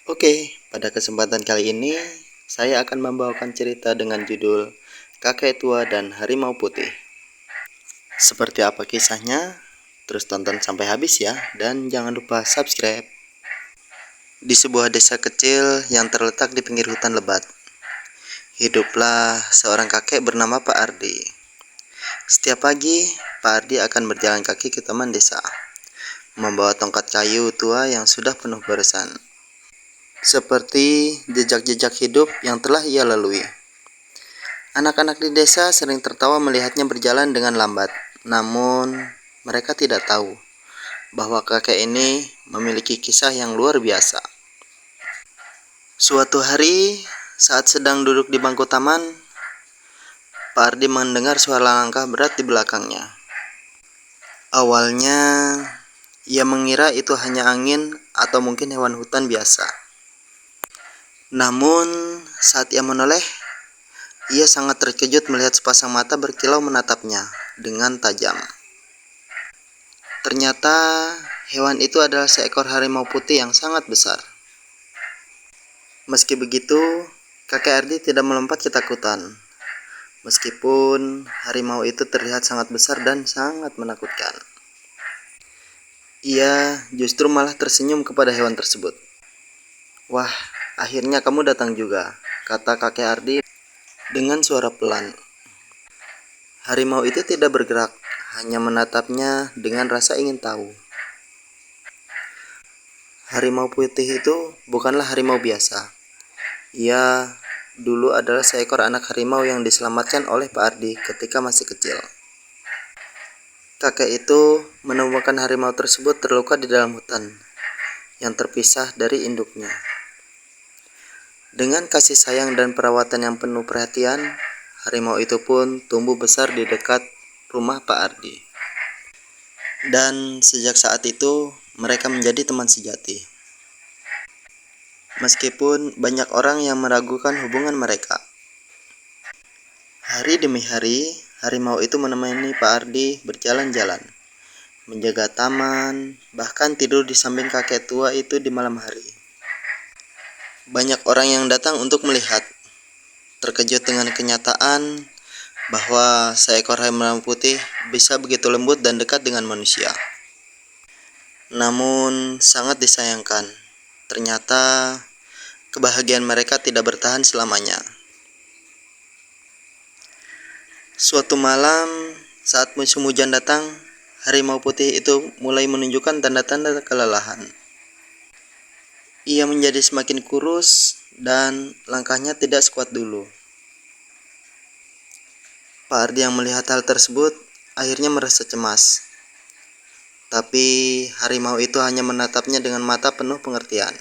Oke, pada kesempatan kali ini saya akan membawakan cerita dengan judul Kakek Tua dan Harimau Putih. Seperti apa kisahnya? Terus tonton sampai habis ya, dan jangan lupa subscribe. Di sebuah desa kecil yang terletak di pinggir hutan lebat, hiduplah seorang kakek bernama Pak Ardi. Setiap pagi, Pak Ardi akan berjalan kaki ke taman desa, membawa tongkat kayu tua yang sudah penuh goresan, seperti jejak-jejak hidup yang telah ia lalui. Anak-anak di desa sering tertawa melihatnya berjalan dengan lambat, namun mereka tidak tahu bahwa kakek ini memiliki kisah yang luar biasa. Suatu hari, saat sedang duduk di bangku taman, Pak Ardi mendengar suara langkah berat di belakangnya. Awalnya, ia mengira itu hanya angin atau mungkin hewan hutan biasa. Namun, saat ia menoleh, ia sangat terkejut melihat sepasang mata berkilau menatapnya dengan tajam. Ternyata hewan itu adalah seekor harimau putih yang sangat besar. Meski begitu, kakek Ardi tidak melompat ketakutan. Meskipun harimau itu terlihat sangat besar dan sangat menakutkan, ia justru malah tersenyum kepada hewan tersebut. "Wah, akhirnya kamu datang juga," kata kakek Ardi dengan suara pelan. Harimau itu tidak bergerak, hanya menatapnya dengan rasa ingin tahu. Harimau putih itu bukanlah harimau biasa. Ia dulu adalah seekor anak harimau yang diselamatkan oleh Pak Ardi ketika masih kecil. Kakek itu menemukan harimau tersebut terluka di dalam hutan yang terpisah dari induknya. Dengan kasih sayang dan perawatan yang penuh perhatian, harimau itu pun tumbuh besar di dekat rumah Pak Ardi. Dan sejak saat itu, mereka menjadi teman sejati. Meskipun banyak orang yang meragukan hubungan mereka. Hari demi hari, harimau itu menemani Pak Ardi berjalan-jalan, menjaga taman, bahkan tidur di samping kakek tua itu di malam hari. Banyak orang yang datang untuk melihat, terkejut dengan kenyataan bahwa seekor harimau putih bisa begitu lembut dan dekat dengan manusia. Namun sangat disayangkan, ternyata kebahagiaan mereka tidak bertahan selamanya. Suatu malam, saat musim hujan datang, harimau putih itu mulai menunjukkan tanda-tanda kelelahan. Ia menjadi semakin kurus dan langkahnya tidak sekuat dulu. Pak Ardi yang melihat hal tersebut akhirnya merasa cemas. Tapi harimau itu hanya menatapnya dengan mata penuh pengertian.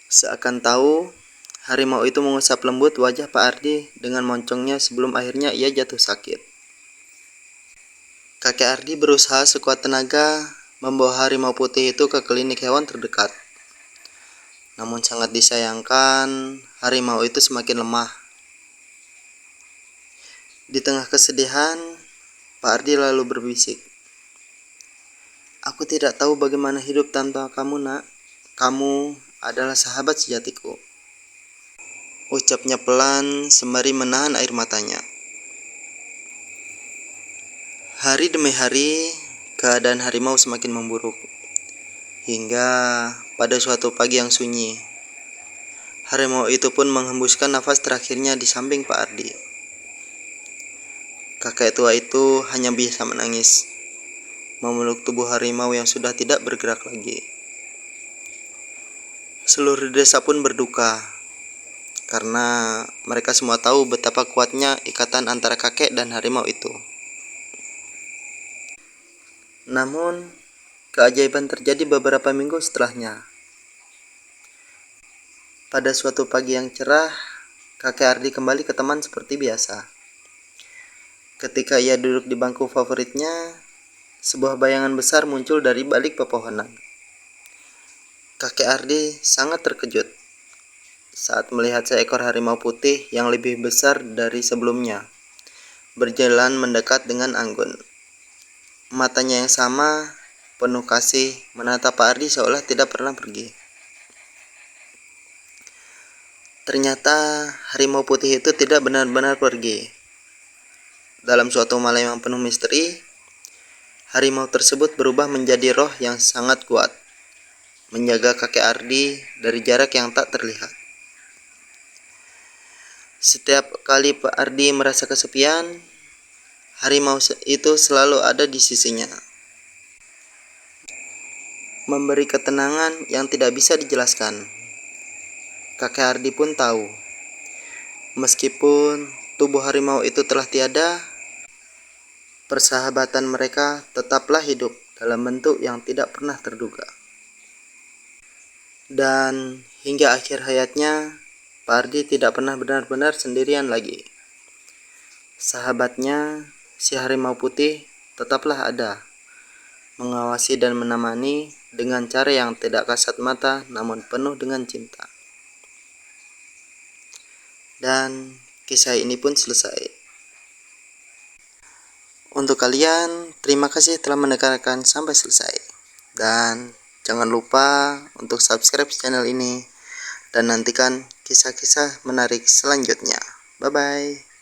Seakan tahu, harimau itu mengusap lembut wajah Pak Ardi dengan moncongnya sebelum akhirnya ia jatuh sakit. Kakek Ardi berusaha sekuat tenaga membawa harimau putih itu ke klinik hewan terdekat. Namun sangat disayangkan, harimau itu semakin lemah. Di tengah kesedihan, Pak Ardi lalu berbisik, "Aku tidak tahu bagaimana hidup tanpa kamu, Nak. Kamu adalah sahabat sejatiku," ucapnya pelan sembari menahan air matanya. Hari demi hari, keadaan harimau semakin memburuk. Hingga pada suatu pagi yang sunyi, harimau itu pun menghembuskan nafas terakhirnya di samping Pak Ardi. Kakek tua itu hanya bisa menangis, memeluk tubuh harimau yang sudah tidak bergerak lagi. Seluruh desa pun berduka, karena mereka semua tahu betapa kuatnya ikatan antara kakek dan harimau itu. Namun, keajaiban terjadi beberapa minggu setelahnya. Pada suatu pagi yang cerah, kakek Ardi kembali ke teman seperti biasa. Ketika ia duduk di bangku favoritnya, sebuah bayangan besar muncul dari balik pepohonan. Kakek Ardi sangat terkejut saat melihat seekor harimau putih yang lebih besar dari sebelumnya, berjalan mendekat dengan anggun. Matanya yang sama, penuh kasih, menatap Pak Ardi seolah tidak pernah pergi. Ternyata harimau putih itu tidak benar-benar pergi. Dalam suatu malam yang penuh misteri, harimau tersebut berubah menjadi roh yang sangat kuat, menjaga kakek Ardi dari jarak yang tak terlihat. Setiap kali Pak Ardi merasa kesepian, harimau itu selalu ada di sisinya, memberi ketenangan yang tidak bisa dijelaskan. Kakek Ardi pun tahu, meskipun tubuh harimau itu telah tiada, persahabatan mereka tetaplah hidup dalam bentuk yang tidak pernah terduga. Dan hingga akhir hayatnya, Pak Ardi tidak pernah benar-benar sendirian lagi. Sahabatnya, si harimau putih, tetaplah ada, mengawasi dan menemani dengan cara yang tidak kasat mata namun penuh dengan cinta. Dan kisah ini pun selesai. Untuk kalian, terima kasih telah mendengarkan sampai selesai. Dan jangan lupa untuk subscribe channel ini dan nantikan kisah-kisah menarik selanjutnya. Bye bye.